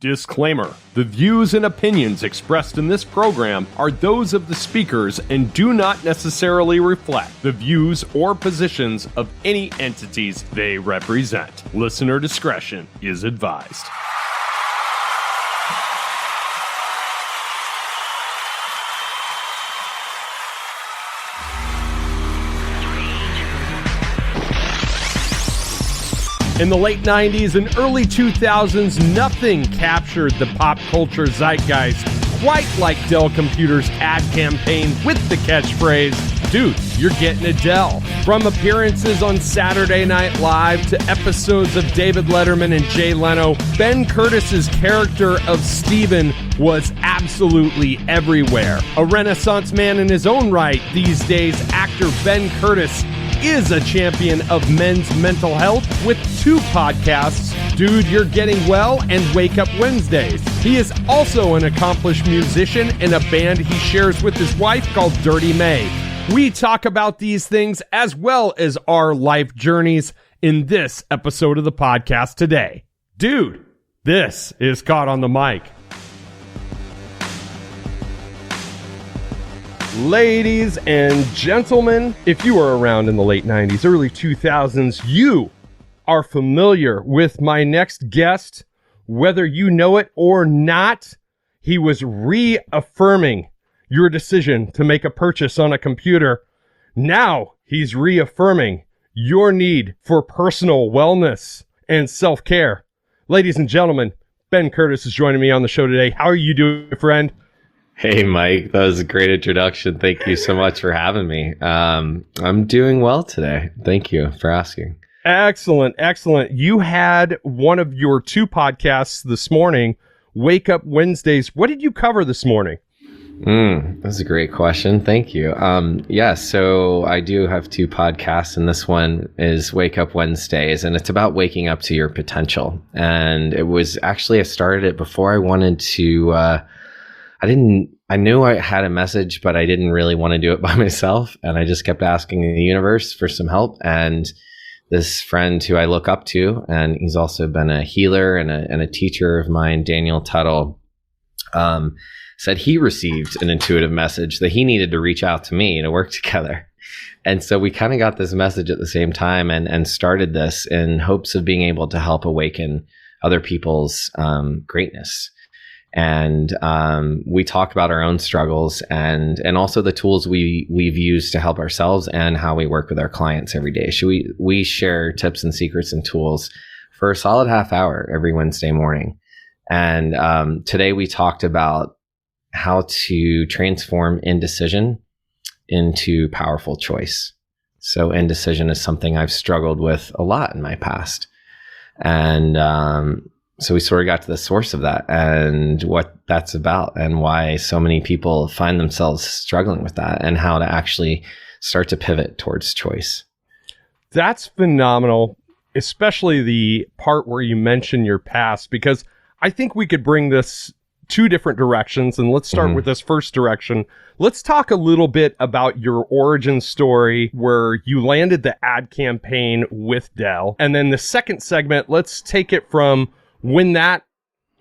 Disclaimer: the views and opinions expressed in this program are those of the speakers and do not necessarily reflect the views or positions of any entities they represent. Listener discretion is advised. In the late 90s and early 2000s, nothing captured the pop culture zeitgeist quite like Dell Computer's ad campaign with the catchphrase, "Dude, you're getting a Dell." From appearances on Saturday Night Live to episodes of David Letterman and Jay Leno, Ben Curtis's character of Steven was absolutely everywhere. A Renaissance man in his own right these days, actor Ben Curtis is a champion of men's mental health with two podcasts, Dude, You're Getting Well and Wake Up Wednesdays. He is also an accomplished musician in a band he shares with his wife called Dirty May. We talk about these things as well as our life journeys in this episode of the podcast today. Dude, this is Caught on the Mic. Ladies and gentlemen, if you were around in the late 90s, early 2000s, you are familiar with my next guest. Whether you know it or not, he was reaffirming your decision to make a purchase on a computer. Now he's reaffirming your need for personal wellness and self-care. Ladies and gentlemen, Ben Curtis is joining me on the show today. How are you doing, friend? Hey, Mike, that was a great introduction. Thank you so much for having me. I'm doing well today. Thank you for asking. Excellent, excellent. You had one of your two podcasts this morning, Wake Up Wednesdays. What did you cover this morning? That's a great question. Thank you. So I do have two podcasts, and this one is Wake Up Wednesdays, and it's about waking up to your potential. And it was actually, I started it before I wanted to... I knew I had a message, but I didn't really want to do it by myself. And I just kept asking the universe for some help. And this friend who I look up to, and he's also been a healer and a teacher of mine, Daniel Tuttle, said he received an intuitive message that he needed to reach out to me to work together. And so we kind of got this message at the same time and started this in hopes of being able to help awaken other people's greatness. And we talk about our own struggles and also the tools we've used to help ourselves and how we work with our clients every day. So we share tips and secrets and tools for a solid half hour every Wednesday morning. And today we talked about how to transform indecision into powerful choice. So indecision is something I've struggled with a lot in my past. And so we sort of got to the source of that and what that's about and why so many people find themselves struggling with that and how to actually start to pivot towards choice. That's phenomenal, especially the part where you mention your past, because I think we could bring this two different directions. And let's start with this first direction. Let's talk a little bit about your origin story where you landed the ad campaign with Dell. And then the second segment, let's take it from when that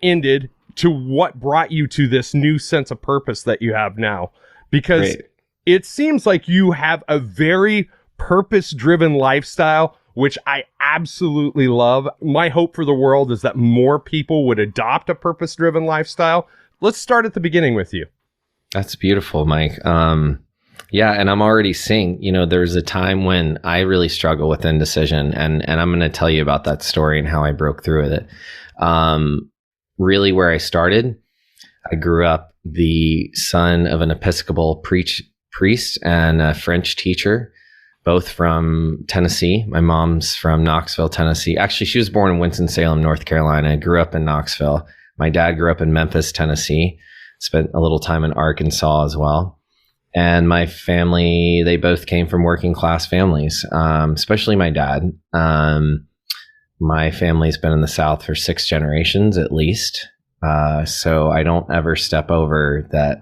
ended to what brought you to this new sense of purpose that you have now. Because it seems like you have a very purpose-driven lifestyle, which I absolutely love. My hope for the world is that more people would adopt a purpose-driven lifestyle. Let's start at the beginning with you. That's beautiful, Mike. Yeah, and I'm already seeing, there's a time when I really struggle with indecision, and I'm going to tell you about that story and how I broke through with it. Really where I started, I grew up the son of an Episcopal priest and a French teacher, both from Tennessee. My mom's from Knoxville, Tennessee. Actually, she was born in Winston-Salem, North Carolina. I grew up in Knoxville. My dad grew up in Memphis, Tennessee. Spent a little time in Arkansas as well. And my family, they both came from working class families, especially my dad. My family's been in the South for 6 generations at least. So I don't ever step over that,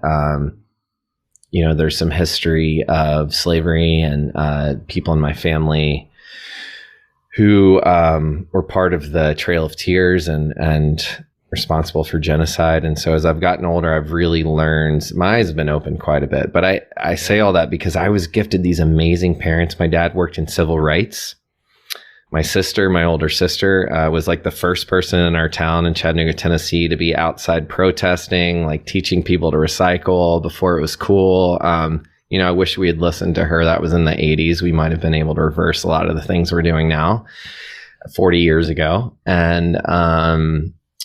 there's some history of slavery and people in my family who were part of the Trail of Tears and responsible for genocide. And so as I've gotten older, I've really learned, my eyes have been opened quite a bit. But I say all that because I was gifted these amazing parents. My dad worked in civil rights. My sister, my older sister, was like the first person in our town in Chattanooga, Tennessee, to be outside protesting, like teaching people to recycle before it was cool. I wish we had listened to her. That was in the 80s. We might have been able to reverse a lot of the things we're doing now 40 years ago. And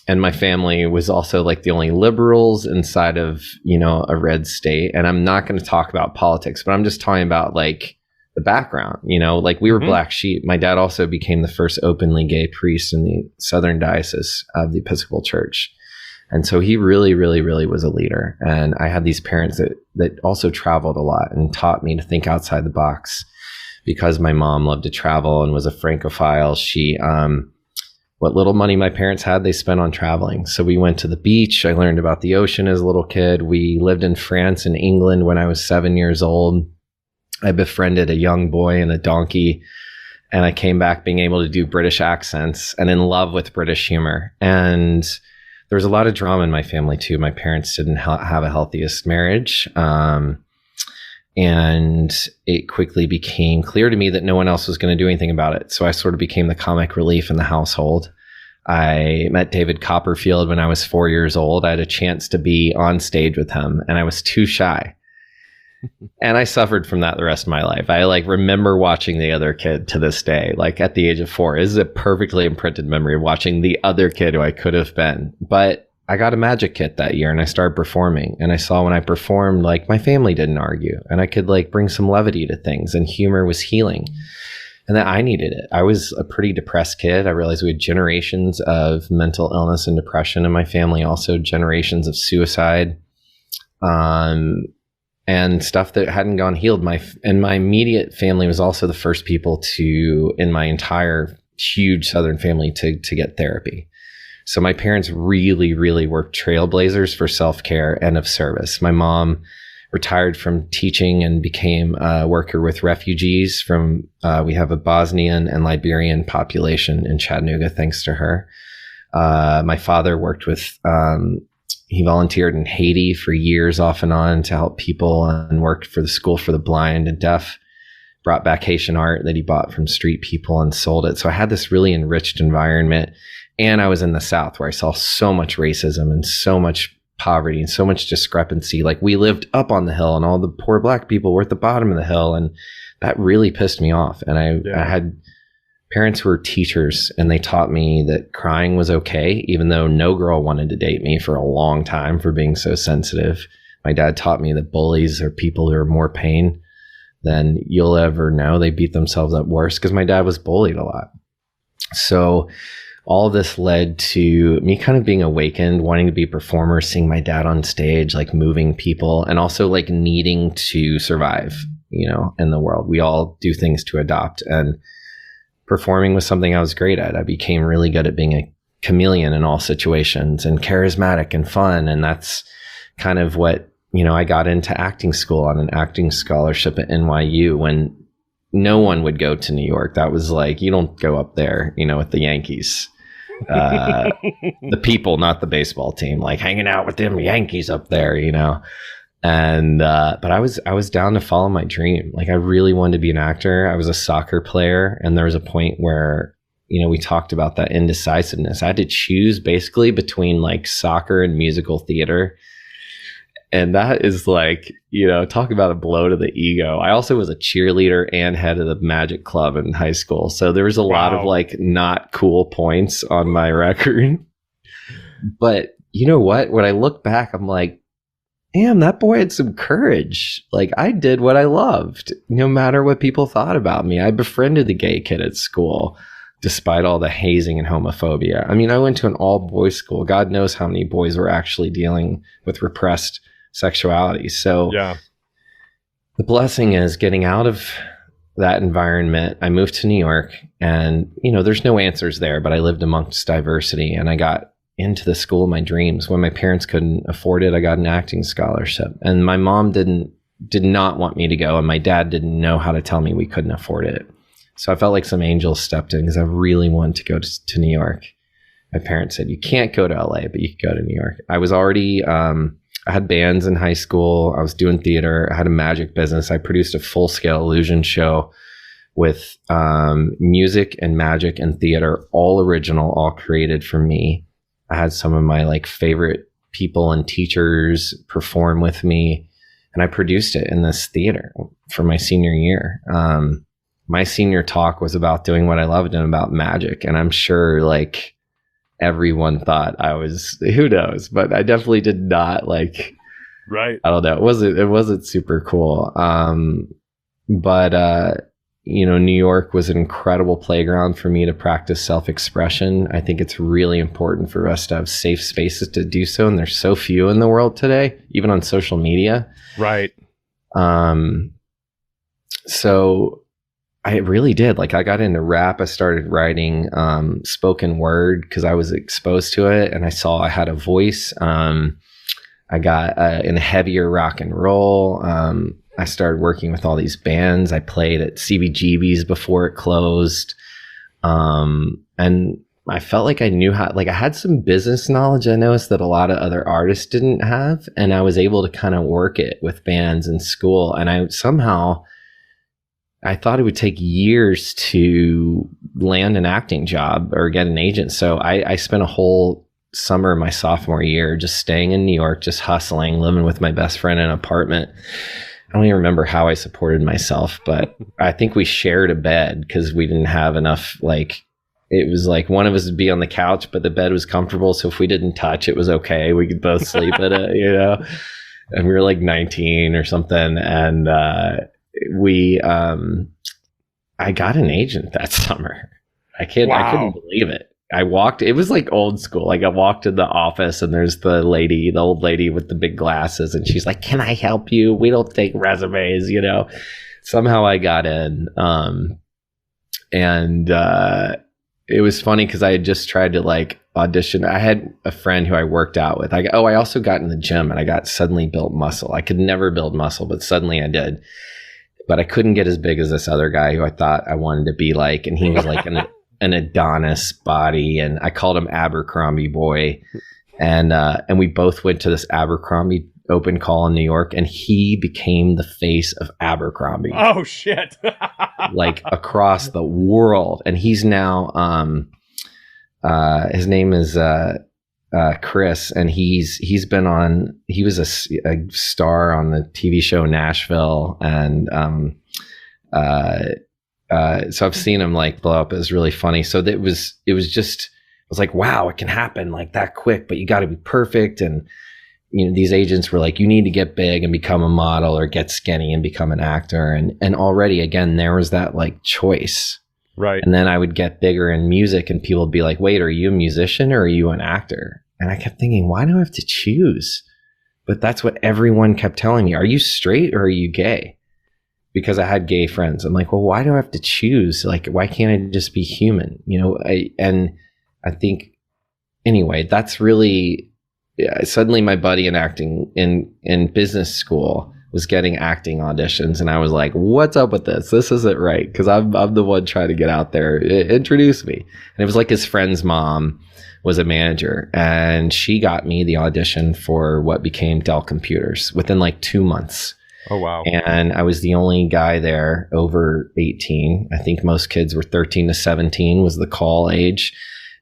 my family was also like the only liberals inside of, a red state. And I'm not going to talk about politics, but I'm just talking about like the background, like we were black sheep. My dad also became the first openly gay priest in the Southern Diocese of the Episcopal Church. And so he really, really, really was a leader. And I had these parents that also traveled a lot and taught me to think outside the box. Because my mom loved to travel and was a Francophile, she, what little money my parents had, they spent on traveling. So we went to the beach. I learned about the ocean as a little kid. We lived in France and England when I was 7 years old. I befriended a young boy and a donkey. And I came back being able to do British accents and in love with British humor. And there was a lot of drama in my family too. My parents didn't have a healthiest marriage. And it quickly became clear to me that no one else was going to do anything about it. So I sort of became the comic relief in the household. I met David Copperfield when I was 4 years old. I had a chance to be on stage with him and I was too shy. And I suffered from that the rest of my life. I remember watching the other kid to this day, like at the age of 4. This is a perfectly imprinted memory of watching the other kid who I could have been. But I got a magic kit that year and I started performing, and I saw when I performed, like my family didn't argue and I could like bring some levity to things, and humor was healing, and that I needed it. I was a pretty depressed kid. I realized we had generations of mental illness and depression in my family, also generations of suicide, and stuff that hadn't gone healed. My immediate family was also the first people in my entire huge Southern family to get therapy. So my parents really, really were trailblazers for self-care and of service. My mom retired from teaching and became a worker with refugees we have a Bosnian and Liberian population in Chattanooga, thanks to her. My father worked he volunteered in Haiti for years off and on to help people, and worked for the School for the Blind and Deaf, brought back Haitian art that he bought from street people and sold it. So I had this really enriched environment. And I was in the South where I saw so much racism and so much poverty and so much discrepancy. Like we lived up on the hill and all the poor black people were at the bottom of the hill. And that really pissed me off. And I had parents who were teachers, and they taught me that crying was okay, even though no girl wanted to date me for a long time for being so sensitive. My dad taught me that bullies are people who are more pain than you'll ever know. They beat themselves up worse, because my dad was bullied a lot. So all of this led to me kind of being awakened, wanting to be a performer, seeing my dad on stage, like moving people, and also like needing to survive, in the world. We all do things to adopt, and performing was something I was great at. I became really good at being a chameleon in all situations and charismatic and fun. And that's kind of what, I got into acting school on an acting scholarship at NYU when no one would go to New York. That was like, you don't go up there, with the Yankees. The people, not the baseball team, like hanging out with them Yankees up there, and but I was down to follow my dream. Like I really wanted to be an actor. I was a soccer player, and there was a point where we talked about that indecisiveness. I had to choose basically between like soccer and musical theater, and that is like, talk about a blow to the ego. I also was a cheerleader and head of the Magic Club in high school. So there was a lot of like not cool points on my record. But you know what? When I look back, I'm like, damn, that boy had some courage. Like I did what I loved, no matter what people thought about me. I befriended the gay kid at school, despite all the hazing and homophobia. I mean, I went to an all boys school. God knows how many boys were actually dealing with repressed sexuality. So the blessing is getting out of that environment. I moved to New York, and there's no answers there, but I lived amongst diversity, and I got into the school of my dreams. When my parents couldn't afford it, I got an acting scholarship, and my mom did not want me to go, and my dad didn't know how to tell me we couldn't afford it. So I felt like some angels stepped in, because I really wanted to go to New York. my parents said, you can't go to LA, but you can go to New York. I was already, I had bands in high school. I was doing theater. I had a magic business. I produced a full-scale illusion show with music and magic and theater, all original, all created for me. I had some of my like favorite people and teachers perform with me, and I produced it in this theater for my senior year. My senior talk was about doing what I loved and about magic. And I'm sure like everyone thought I was, who knows, but I definitely did not like, right. I don't know. It wasn't super cool. But you know, New York was an incredible playground for me to practice self-expression. I think it's really important for us to have safe spaces to do so. And there's so few in the world today, even on social media. Right. So I really did. Like, I got into rap. I started writing spoken word because I was exposed to it, and I saw I had a voice. I got in heavier rock and roll. I started working with all these bands. I played at CBGB's before it closed. And I felt like I knew how, like I had some business knowledge I noticed that a lot of other artists didn't have. And I was able to kind of work it with bands in school. And I thought it would take years to land an acting job or get an agent. So I spent a whole summer my sophomore year just staying in New York, just hustling, living with my best friend in an apartment. I don't even remember how I supported myself, but I think we shared a bed because we didn't have enough, like, it was like one of us would be on the couch, but the bed was comfortable. So if we didn't touch, it was okay. We could both sleep in it, you know? And we were like 19 or something. And I got an agent that summer. I couldn't believe it. It was like old school. Like I walked in the office and there's the old lady with the big glasses, and she's like, "Can I help you? We don't take resumes," you know. Somehow I got in. And it was funny because I had just tried to like audition. I had a friend who I worked out with. I also got in the gym and I got suddenly built muscle. I could never build muscle, but suddenly I did. But I couldn't get as big as this other guy who I thought I wanted to be like, and he was like an Adonis body, and I called him Abercrombie Boy, and we both went to this Abercrombie open call in New York, and he became the face of Abercrombie. Oh shit! Like across the world, and he's now his name is Chris, and he was a star on the TV show Nashville, and so I've seen him like blow up. It was really funny. So I was like, wow, it can happen like that quick, but you got to be perfect. And you know, these agents were like, you need to get big and become a model, or get skinny and become an actor. And already again, there was that like choice. Right. And then I would get bigger in music and people would be like, wait, are you a musician or are you an actor? And I kept thinking, why do I have to choose? But that's what everyone kept telling me. Are you straight or are you gay? Because I had gay friends. I'm like, well, why do I have to choose? Like, why can't I just be human? You know, I think, anyway, that's really, suddenly my buddy in acting in business school was getting acting auditions. And I was like, what's up with this? This isn't right. Because I'm the one trying to get out there. Introduce me. And it was like his friend's mom was a manager, and she got me the audition for what became Dell Computers within like 2 months. Oh, wow. And I was the only guy there over 18. I think most kids were 13 to 17 was the call age.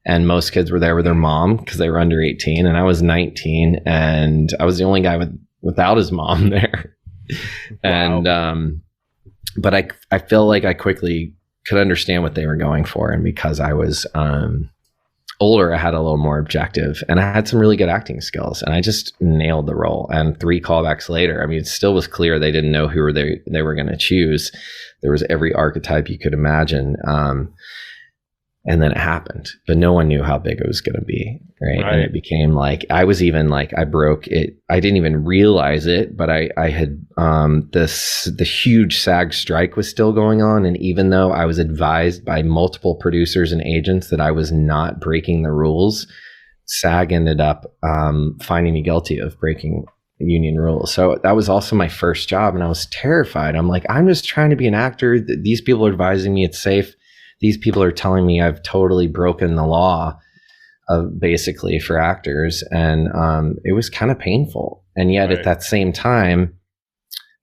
And most kids were there with their mom because they were under 18. And I was 19, and I was the only guy without his mom there. Wow. And, but I feel like I quickly could understand what they were going for. And because I was, older, I had a little more objective, and I had some really good acting skills, and I just nailed the role. And 3 callbacks later, I mean, it still was clear they didn't know who they were going to choose. There was every archetype you could imagine. And then it happened, but no one knew how big it was going to be. Right. And it became like, I was even like, I broke it. I didn't even realize it, but I had, the huge SAG strike was still going on. And even though I was advised by multiple producers and agents that I was not breaking the rules, SAG ended up, finding me guilty of breaking union rules. So that was also my first job. And I was terrified. I'm like, I'm just trying to be an actor. These people are advising me it's safe. These people are telling me I've totally broken the law. basically for actors. And it was kind of painful. And yet at that same time,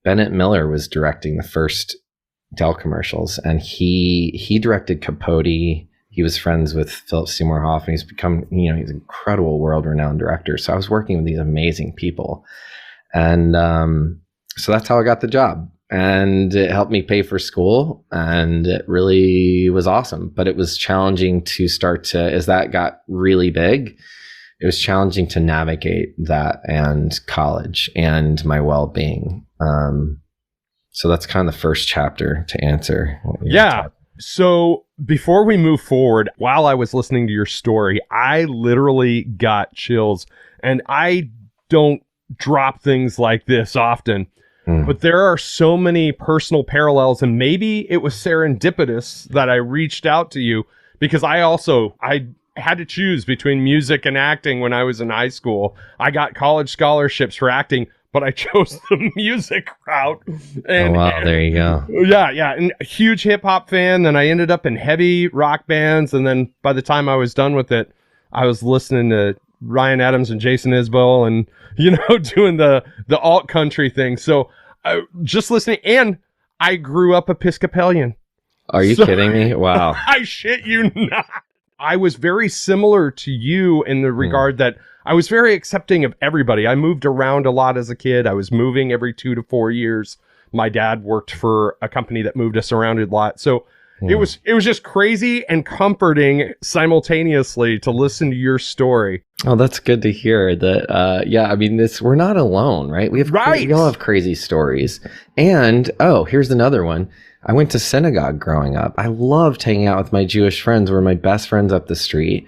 Bennett Miller was directing the first Dell commercials, and he directed Capote. He was friends with Philip Seymour Hoffman. He's become, he's an incredible world-renowned director. So I was working with these amazing people. And so that's how I got the job. And it helped me pay for school, and it really was awesome. But it was challenging to as that got really big, it was challenging to navigate that and college and my well-being. So that's kind of the first chapter to answer. Yeah. So before we move forward, while I was listening to your story, I literally got chills, and I don't drop things like this often. But there are so many personal parallels, and maybe it was serendipitous that I reached out to you, because I had to choose between music and acting when I was in high school. I got college scholarships for acting, but I chose the music route. And, there you go. Yeah. And a huge hip hop fan. Then I ended up in heavy rock bands. And then by the time I was done with it, I was listening to Ryan Adams and Jason Isbell and, doing the alt country thing. So just listening. And I grew up Episcopalian. Are you kidding me? Wow. I shit you not. I was very similar to you in the regard that I was very accepting of everybody. I moved around a lot as a kid. I was moving every 2 to 4 years. My dad worked for a company that moved us around a lot. So it was just crazy and comforting simultaneously to listen to your story. Oh, that's good to hear that. We're not alone, right? We all have crazy stories. And, here's another one. I went to synagogue growing up. I loved hanging out with my Jewish friends. Were my best friends up the street.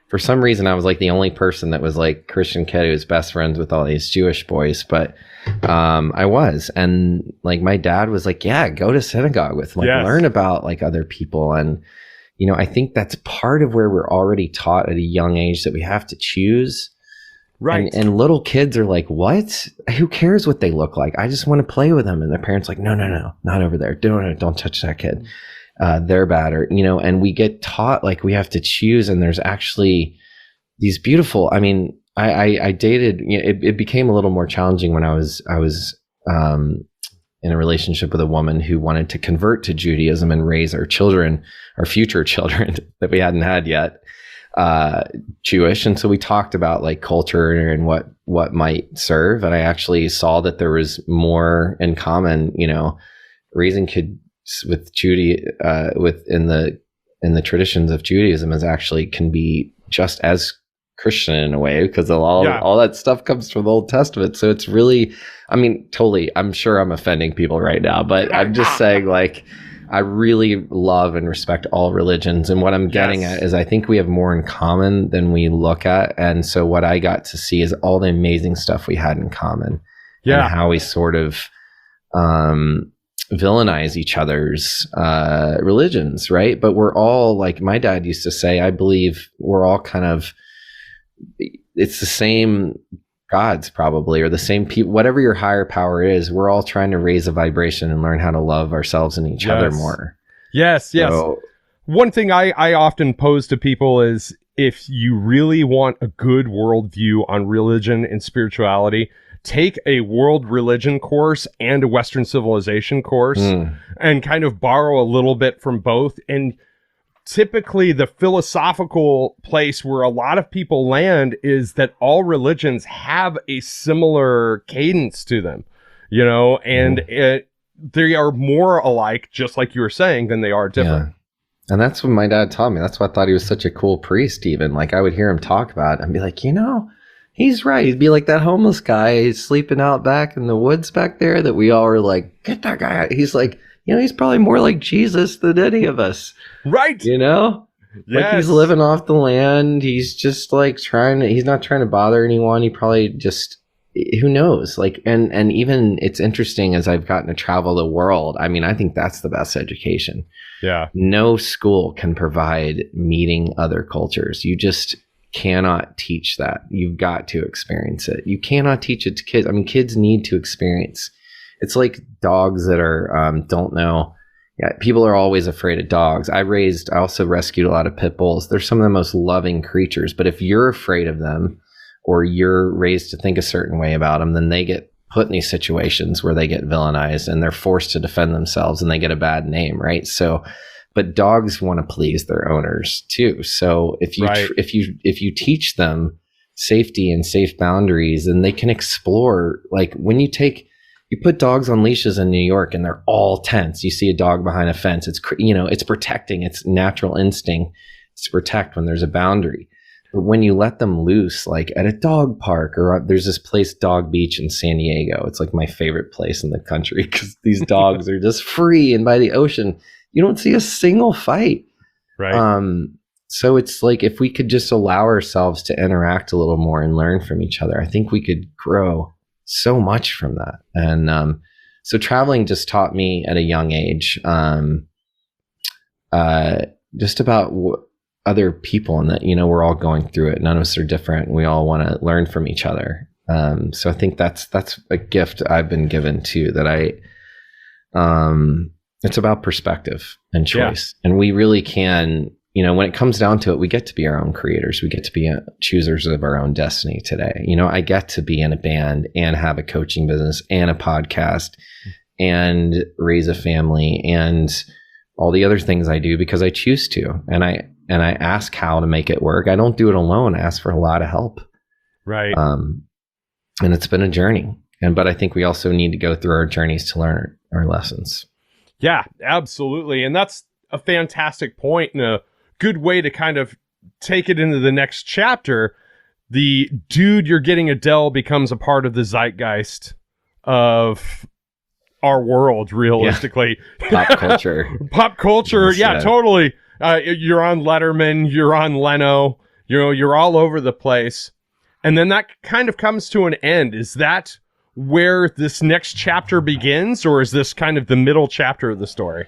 For some reason, I was like the only person that was like Christian kid who was best friends with all these Jewish boys. But I was. And like my dad was like, yeah, go to synagogue with them. Learn about like other people. And, I think that's part of where we're already taught at a young age that we have to choose. Right. And little kids are like, what? Who cares what they look like? I just want to play with them. And their parents are like, no, not over there. Don't touch that kid. They're bad. Or, and we get taught like we have to choose. And there's actually these beautiful, I dated, it became a little more challenging when I was in a relationship with a woman who wanted to convert to Judaism and raise our future children that we hadn't had yet. Jewish. And so we talked about like culture and what might serve. And I actually saw that there was more in common, raising kids with in the traditions of Judaism can be just as Christian in a way, because all that stuff comes from the Old Testament. So it's really, totally, I'm sure I'm offending people right now, but I'm just saying like, I really love and respect all religions. And what I'm getting at is I think we have more in common than we look at. And so what I got to see is all the amazing stuff we had in common. And how we sort of villainize each other's religions, right? But we're all, like my dad used to say, I believe we're all kind of, it's the same gods probably, or the same people, whatever your higher power is. We're all trying to raise a vibration and learn how to love ourselves and each other more. Yes. One thing I often pose to people is, if you really want a good worldview on religion and spirituality, take a world religion course and a Western civilization course and kind of borrow a little bit from both. And typically the philosophical place where a lot of people land is that all religions have a similar cadence to them, and they are more alike, just like you were saying, than they are different. Yeah. And that's what my dad taught me. That's why I thought he was such a cool priest. Even like I would hear him talk about it and be like, he's right. He'd be like that homeless guy sleeping out back in the woods back there that we all were like, get that guy out. He's like, he's probably more like Jesus than any of us. Right. Like he's living off the land. He's just like he's not trying to bother anyone. He probably just, who knows? Like, and even it's interesting as I've gotten to travel the world. I think that's the best education. Yeah. No school can provide meeting other cultures. You just cannot teach that. You've got to experience it. You cannot teach it to kids. Kids need to experience. It's like dogs that are don't know Yeah, people are always afraid of dogs. I also rescued a lot of pit bulls. They're some of the most loving creatures. But if you're afraid of them or you're raised to think a certain way about them, then they get put in these situations where they get villainized and they're forced to defend themselves and they get a bad name, right? So, but dogs want to please their owners too. So if you teach them safety and safe boundaries, then they can explore. Like when you put dogs on leashes in New York and they're all tense. You see a dog behind a fence. It's protecting. Its natural instinct is to protect when there's a boundary. But when you let them loose, like at a dog park, or there's this place, Dog Beach in San Diego. It's like my favorite place in the country because these dogs are just free. And by the ocean, you don't see a single fight. Right. So it's like if we could just allow ourselves to interact a little more and learn from each other, I think we could grow so much from that. And so traveling just taught me at a young age just about other people, and that, we're all going through it. None of us are different. We all want to learn from each other. So I think that's a gift I've been given too, that it's about perspective and choice. Yeah. And we really can, when it comes down to it, we get to be our own creators. We get to be choosers of our own destiny today. I get to be in a band and have a coaching business and a podcast and raise a family and all the other things I do because I choose to. And I ask how to make it work. I don't do it alone. I ask for a lot of help. Right. And it's been a journey. But I think we also need to go through our journeys to learn our lessons. Yeah, absolutely. And that's a fantastic point and a good way to kind of take it into the next chapter. The dude you're getting a Dell becomes a part of the zeitgeist of our world, realistically. Yeah. Pop culture. Pop culture. Yeah, totally. You're on Letterman, you're on Leno, you're all over the place. And then that kind of comes to an end. Is that where this next chapter begins, or is this kind of the middle chapter of the story?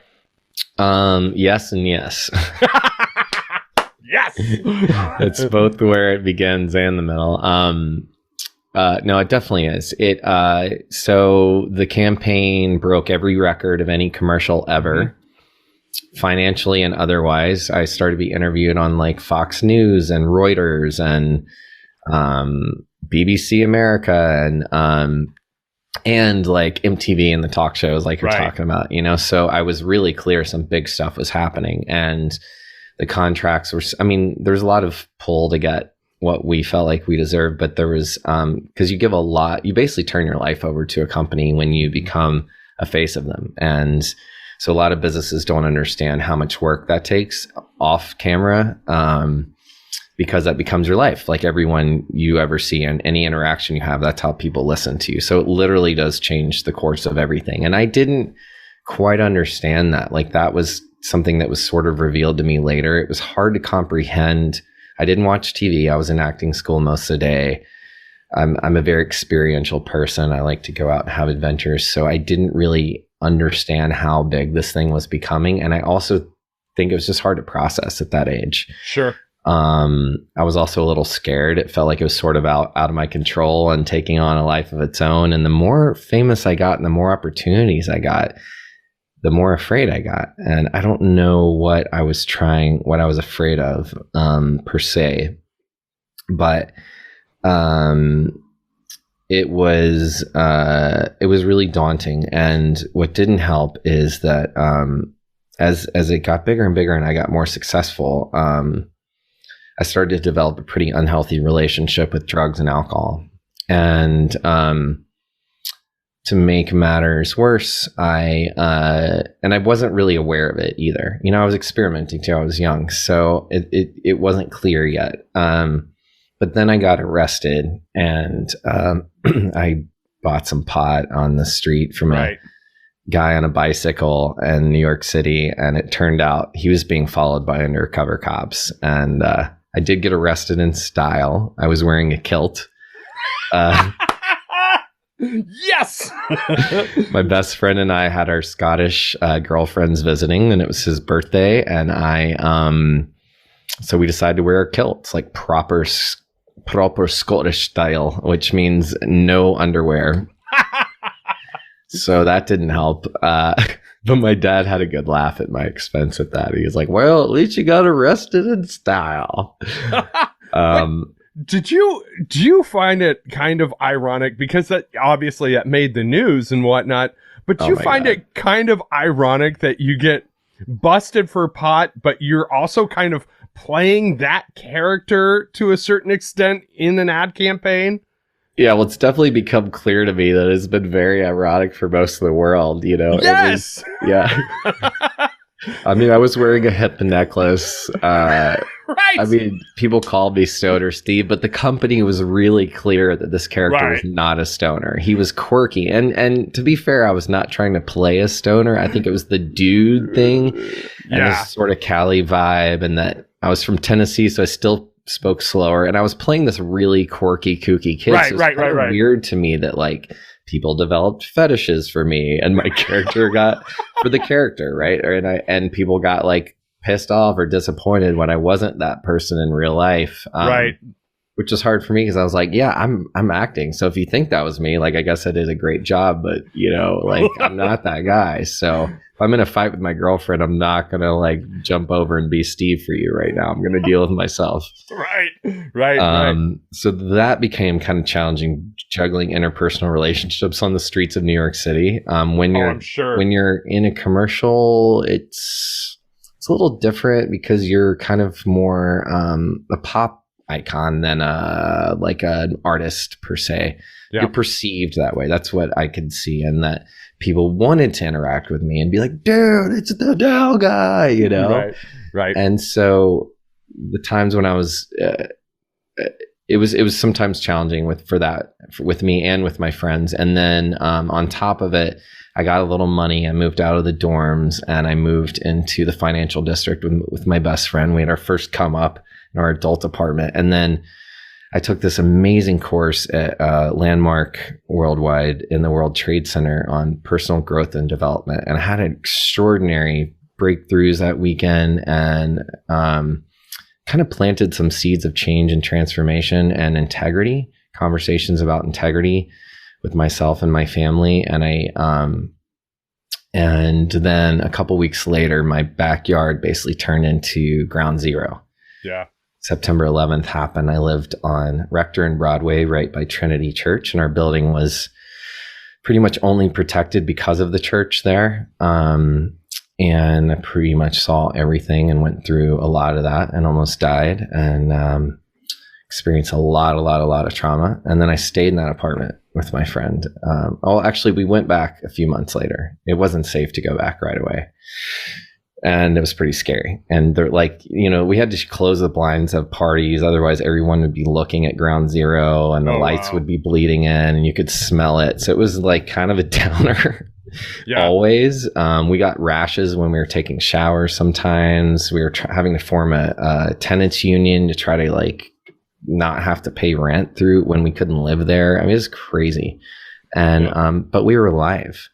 Yes and yes. Yes. It's both where it begins and the middle. No, it definitely is. So the campaign broke every record of any commercial ever, financially and otherwise. I started to be interviewed on like Fox News and Reuters and BBC America and like MTV and the talk shows like you're talking about, so I was really clear some big stuff was happening, and the contracts were, there's a lot of pull to get what we felt like we deserved, but there was, cause you give a lot, you basically turn your life over to a company when you become a face of them. And so a lot of businesses don't understand how much work that takes off camera, because that becomes your life. Like everyone you ever see and any interaction you have, that's how people listen to you. So it literally does change the course of everything. And I didn't quite understand that. Like that was something that was sort of revealed to me later. It was hard to comprehend. I didn't watch TV. I was in acting school most of the day. I'm a very experiential person. I like to go out and have adventures. So I didn't really understand how big this thing was becoming. And I also think it was just hard to process at that age. Sure. I was also a little scared. It felt like it was sort of out of my control and taking on a life of its own. And the more famous I got and the more opportunities I got, the more afraid I got. And I don't know what I was afraid of, per se, but, it was really daunting. And what didn't help is that, as it got bigger and bigger and I got more successful, I started to develop a pretty unhealthy relationship with drugs and alcohol. And to make matters worse, I wasn't really aware of it either. I was experimenting too. I was young, so it wasn't clear yet. But then I got arrested, and I bought some pot on the street from a guy on a bicycle in New York City, and it turned out he was being followed by undercover cops. And I did get arrested in style. I was wearing a kilt. Yes. My best friend and I had our Scottish girlfriends visiting, and it was his birthday. And so we decided to wear a kilt. It's like proper Scottish style, which means no underwear. So that didn't help. But my dad had a good laugh at my expense at that. He was like, well, at least you got arrested in style. Do you find it kind of ironic, because that obviously that made the news and whatnot, but do you find it kind of ironic that you get busted for pot, but you're also kind of playing that character to a certain extent in an ad campaign? Yeah, well, it's definitely become clear to me that it's been very ironic for most of the world, you know? Yes! Yeah. I mean, I was wearing a hip necklace. Right! I mean, people called me Stoner Steve, but the company was really clear that this character was not a stoner. He was quirky. And to be fair, I was not trying to play a stoner. I think it was the dude thing and this sort of Cali vibe, and that I was from Tennessee, so I still spoke slower, and I was playing this really quirky, kooky kid. So it was weird to me that like people developed fetishes for me, and my character got for the character, right? And people got like pissed off or disappointed when I wasn't that person in real life, which was hard for me because I was like, yeah, I'm acting. So if you think that was me, like I guess I did a great job, but you know, like I'm not that guy. So if I'm in a fight with my girlfriend, I'm not gonna like jump over and be Steve for you right now. I'm gonna deal with myself. Right. So that became kind of challenging, juggling interpersonal relationships on the streets of New York City. When you're in a commercial, it's a little different because you're kind of more a pop icon than like an artist per se. You're perceived that way. That's what I could see, and that people wanted to interact with me and be like, dude, it's the Dell guy, you know? Right. And so the times when I was, it was sometimes challenging with me and with my friends. And then on top of it, I got a little money. I moved out of the dorms and I moved into the financial district with my best friend. We had our first come up in our adult apartment. And then I took this amazing course at Landmark Worldwide in the World Trade Center on personal growth and development. And I had extraordinary breakthroughs that weekend, and kind of planted some seeds of change and transformation and integrity, conversations about integrity with myself and my family. And then a couple weeks later, my backyard basically turned into ground zero. Yeah. September 11th happened. I lived on Rector and Broadway right by Trinity Church, and our building was pretty much only protected because of the church there. And I pretty much saw everything and went through a lot of that and almost died, and experienced a lot of trauma. And then I stayed in that apartment with my friend. Actually, we went back a few months later. It wasn't safe to go back right away. And it was pretty scary. And they're like, you know, we had to close the blinds of parties. Otherwise, everyone would be looking at ground zero and the lights would be bleeding in and you could smell it. So it was like kind of a downer. Always. We got rashes when we were taking showers. Sometimes we were having to form a tenants union to try to like not have to pay rent through when we couldn't live there. I mean, it was crazy. And, but we were alive.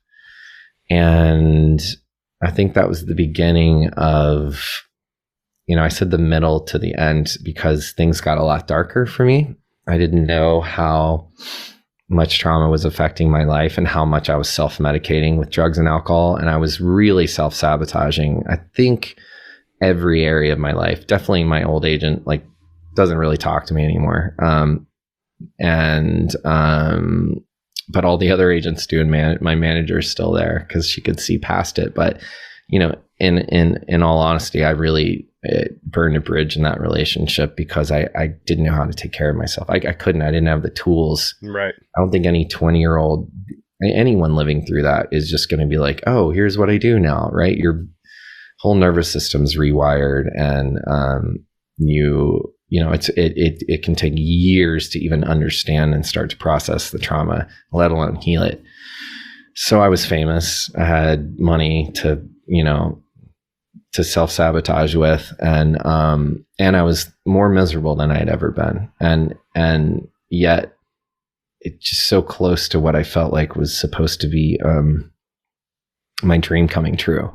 And I think that was the beginning of, you know, I said the middle to the end because things got a lot darker for me. I didn't know how much trauma was affecting my life and how much I was self-medicating with drugs and alcohol. And I was really self-sabotaging, I think, every area of my life. Definitely my old agent, like, doesn't really talk to me anymore. But all the other agents do, and my manager is still there because she could see past it. But, you know, in all honesty, I really burned a bridge in that relationship because I didn't know how to take care of myself. I couldn't. I didn't have the tools. Right. I don't think any 20-year-old, anyone living through that is just going to be like, oh, here's what I do now, right? Your whole nervous system's rewired, and you know, it can take years to even understand and start to process the trauma, let alone heal it. So I was famous. I had money to, you know, to self-sabotage with, and I was more miserable than I had ever been. And yet it's just so close to what I felt like was supposed to be my dream coming true.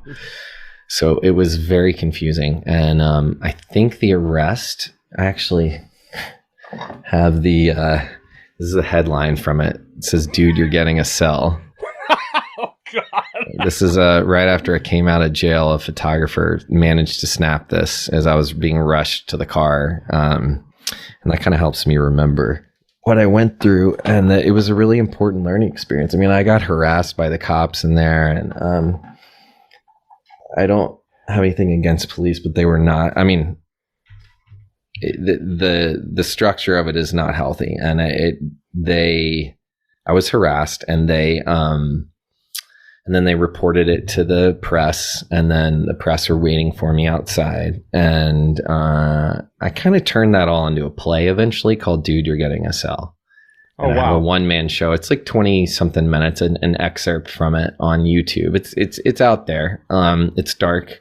So it was very confusing. And I think the arrest, I actually have this is a headline from it. It says, "Dude, you're getting a cell." Oh God. This is right after I came out of jail. A photographer managed to snap this as I was being rushed to the car. And that kind of helps me remember what I went through. And it was a really important learning experience. I mean, I got harassed by the cops in there, and I don't have anything against police, but they were not, I mean, the structure of it is not healthy. And I was harassed, and then they reported it to the press, and then the press were waiting for me outside. And I kind of turned that all into a play eventually called Dude, You're Getting a Cell. And I have a one-man show. It's like 20 something minutes, an excerpt from it on YouTube. It's out there. It's dark,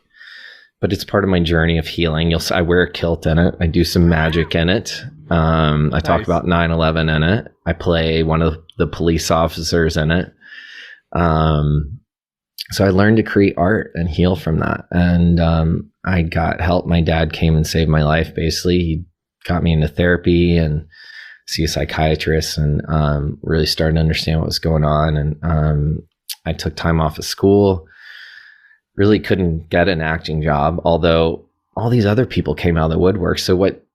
but it's part of my journey of healing. I wear a kilt in it. I do some magic in it. I talk about 9/11 in it. I play one of the police officers in it. So I learned to create art and heal from that. And I got help. My dad came and saved my life, basically. He got me into therapy and see a psychiatrist, and really started to understand what was going on. And I took time off of school. Really couldn't get an acting job, although all these other people came out of the woodwork. So what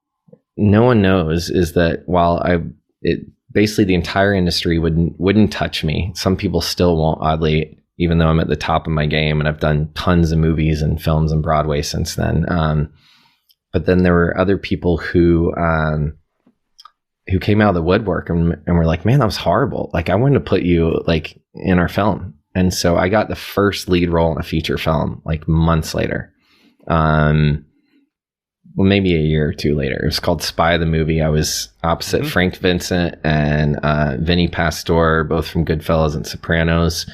no one knows is that while basically the entire industry wouldn't touch me, some people still won't, oddly, even though I'm at the top of my game, and I've done tons of movies and films and Broadway since then. But then there were other people who came out of the woodwork and were like, man, that was horrible. Like, I wanted to put you like in our film. And so I got the first lead role in a feature film like months later. Well, maybe a year or two later. It was called Spy the Movie. I was opposite Frank Vincent and Vinny Pastore, both from Goodfellas and Sopranos.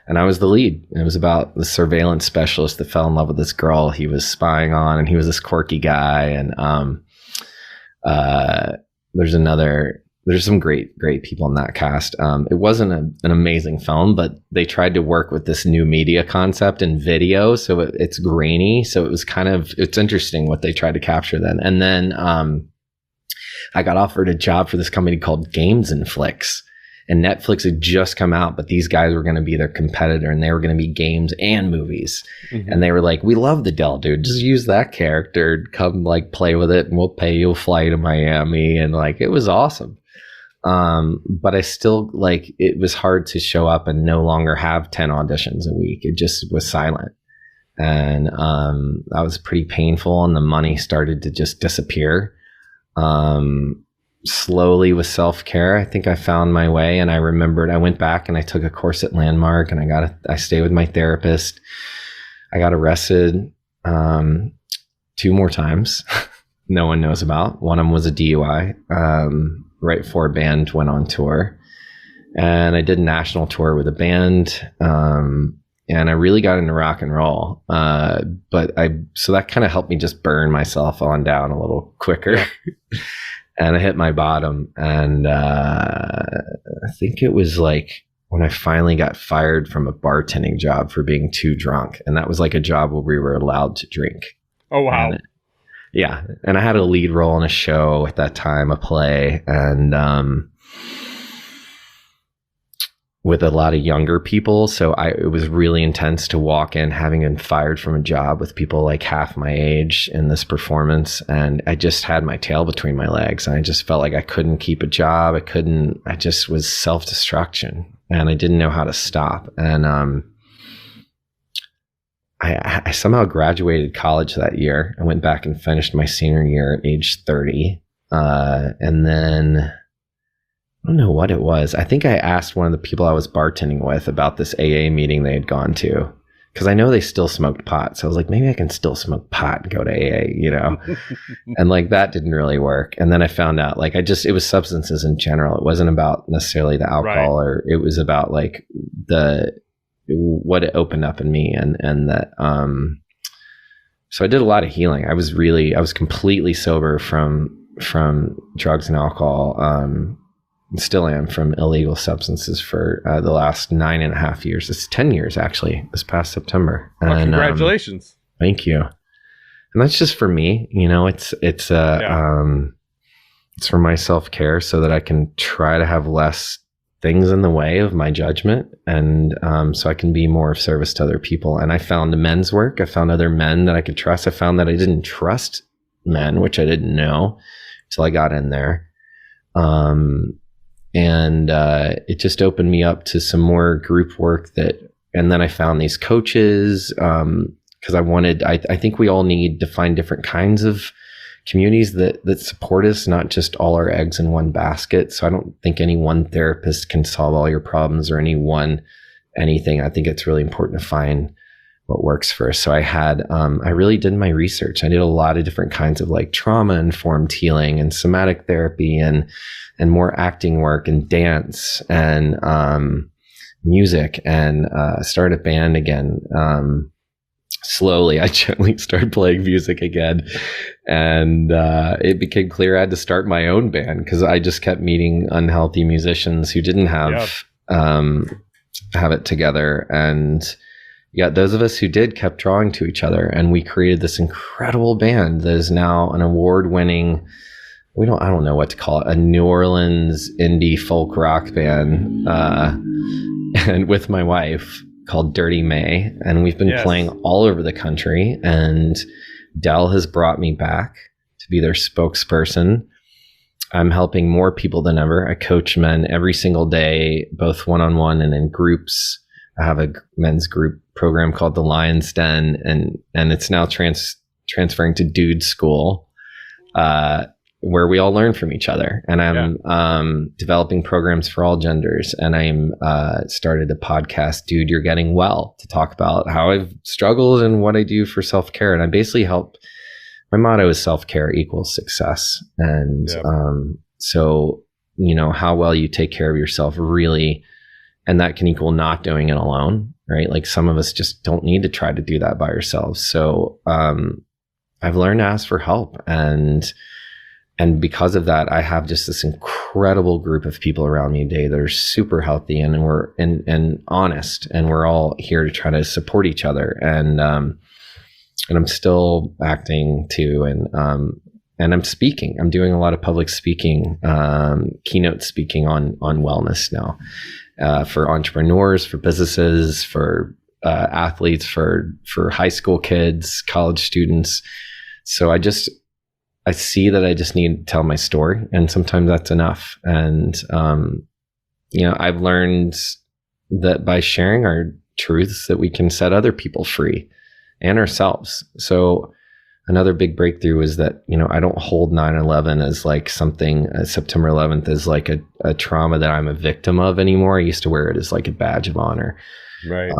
And I was the lead. It was about the surveillance specialist that fell in love with this girl he was spying on, and he was this quirky guy. And there's some great people in that cast. It wasn't an amazing film, but they tried to work with this new media concept in video, so it's grainy. So it was it's interesting what they tried to capture then. And then I got offered a job for this company called Games and Flicks. And Netflix had just come out, but these guys were going to be their competitor, and they were going to be games and movies. Mm-hmm. And they were like, we love the Dell Dude. Just use that character, come like play with it, and we'll pay you a flight to Miami. And like, it was awesome. But I still it was hard to show up and no longer have 10 auditions a week. It just was silent. And that was pretty painful. And the money started to just disappear. Slowly with self-care, I think I found my way. And I remembered I went back and I took a course at Landmark, and I stayed with my therapist. I got arrested 2 more times. No one knows about. One of them was a DUI. Right before a band went on tour, and I did a national tour with a band. And I really got into rock and roll. So that kind of helped me just burn myself on down a little quicker. And I hit my bottom. And I think it was like when I finally got fired from a bartending job for being too drunk. And that was like a job where we were allowed to drink. Oh, wow. Yeah. And I had a lead role in a show at that time, a play, and with a lot of younger people. So it was really intense to walk in having been fired from a job with people like half my age in this performance. And I just had my tail between my legs, and I just felt like I couldn't keep a job. I just was self-destruction, and I didn't know how to stop. And I somehow graduated college that year. I went back and finished my senior year at age 30. And then I don't know what it was. I think I asked one of the people I was bartending with about this AA meeting they had gone to, because I know they still smoked pot. So I was like, maybe I can still smoke pot and go to AA, you know? And like, that didn't really work. And then I found out it was substances in general. It wasn't about necessarily the alcohol, right, or it was about like what it opened up in me, and that so I did a lot of healing. I was completely sober from drugs and alcohol, still am, from illegal substances for the last 9.5 years. It's 10 years actually, this past September. Well, and congratulations. Thank you. And that's just for me, you know. It's for my self-care, so that I can try to have less things in the way of my judgment, and so I can be more of service to other people. And I found men's work. I found other men that I could trust. I found that I didn't trust men, which I didn't know until I got in there. It just opened me up to some more group work and then I found these coaches, because I think we all need to find different kinds of communities that support us, not just all our eggs in one basket. So I don't think any one therapist can solve all your problems or anything. I think it's really important to find what works for us. So I really did my research. I did a lot of different kinds of like trauma informed healing and somatic therapy and more acting work and dance and music, and started a band again. Slowly, I gently started playing music again, and it became clear I had to start my own band because I just kept meeting unhealthy musicians who didn't have it together. And yet those of us who did kept drawing to each other, and we created this incredible band that is now an award-winning, I don't know what to call it, a New Orleans indie folk rock band, and with my wife, called Dirty May, and we've been playing all over the country. And Dell has brought me back to be their spokesperson. I'm helping more people than ever. I coach men every single day, both one-on-one and in groups. I have a men's group program called the Lion's Den, and it's now transferring to Dude School, where we all learn from each other. And I'm developing programs for all genders. And I'm started a podcast, Dude, You're Getting Well, to talk about how I've struggled and what I do for self-care. And I basically help. My motto is self-care equals success. And so, how well you take care of yourself really, and that can equal not doing it alone, right? Like some of us just don't need to try to do that by ourselves. So I've learned to ask for help. And because of that, I have just this incredible group of people around me today that are super healthy and we're and honest, and we're all here to try to support each other. And I'm still acting too, and I'm speaking. I'm doing a lot of public speaking, keynote speaking on wellness now, for entrepreneurs, for businesses, for athletes, for high school kids, college students. So I see that I just need to tell my story, and sometimes that's enough. And, I've learned that by sharing our truths that we can set other people free and ourselves. So another big breakthrough was that, I don't hold 9/11 as like something, September 11th as like a trauma that I'm a victim of anymore. I used to wear it as like a badge of honor. Right.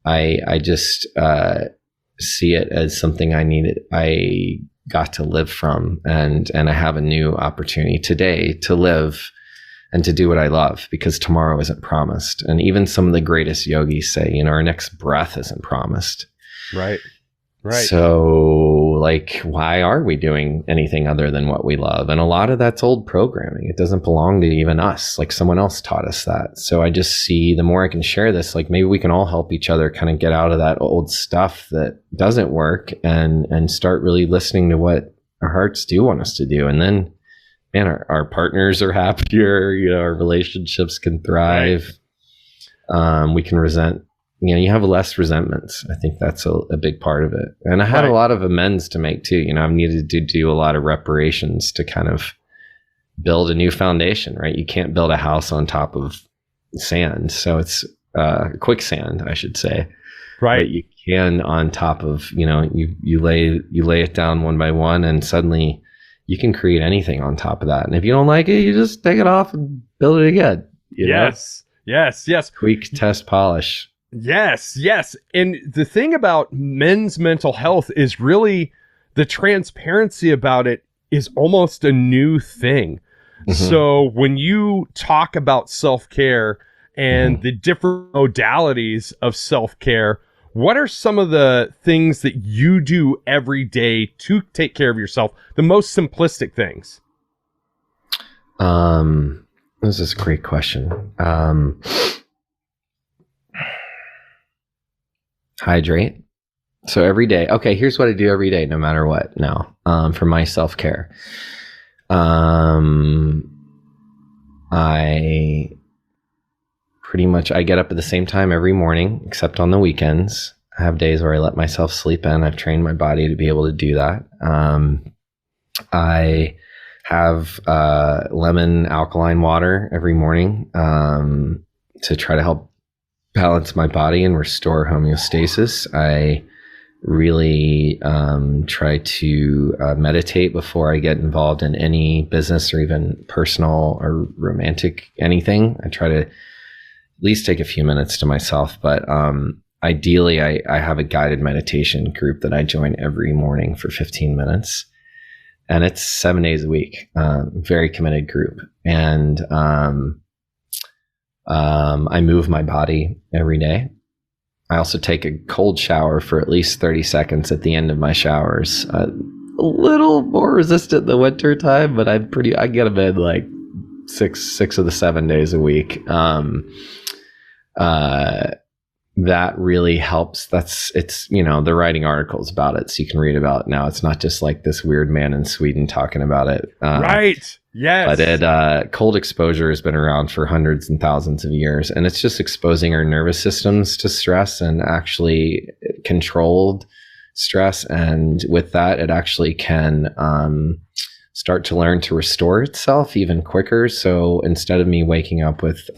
I just see it as something I got to live from, and I have a new opportunity today to live and to do what I love, because tomorrow isn't promised. And even some of the greatest yogis say, our next breath isn't promised. Right. So like, why are we doing anything other than what we love? And a lot of that's old programming. It doesn't belong to even us. Like someone else taught us that. So I just see the more I can share this, like maybe we can all help each other kind of get out of that old stuff that doesn't work and start really listening to what our hearts do want us to do. And then, man, our partners are happier, our relationships can thrive. Right. We can you have less resentments. I think that's a big part of it. And I had a lot of amends to make too. I've needed to do a lot of reparations to kind of build a new foundation, right? You can't build a house on top of sand. So it's quicksand, I should say. Right. But you can on top of, you lay it down one by one, and suddenly you can create anything on top of that. And if you don't like it, you just take it off and build it again. Yes. Tweak, test, polish. Yes. And the thing about men's mental health is really the transparency about it is almost a new thing. Mm-hmm. So when you talk about self-care and the different modalities of self-care, what are some of the things that you do every day to take care of yourself? The most simplistic things. This is a great question. Hydrate. So every day. Okay, here's what I do every day, no matter what now, for my self-care. I pretty much, I get up at the same time every morning, except on the weekends. I have days where I let myself sleep in. I've trained my body to be able to do that. I have lemon alkaline water every morning to try to help balance my body and restore homeostasis. I really try to meditate before I get involved in any business or even personal or romantic anything. I try to at least take a few minutes to myself, but ideally I have a guided meditation group that I join every morning for 15 minutes. And it's 7 days a week, very committed group. And I move my body every day. I also take a cold shower for at least 30 seconds at the end of my showers. A little more resistant in the winter time, but I get them in like six of the 7 days a week. That really helps. They're writing articles about it, so you can read about it now. It's not just like this weird man in Sweden talking about it. Right. Yes. But cold exposure has been around for hundreds and thousands of years, and it's just exposing our nervous systems to stress and actually controlled stress. And with that, it actually can start to learn to restore itself even quicker. So instead of me waking up with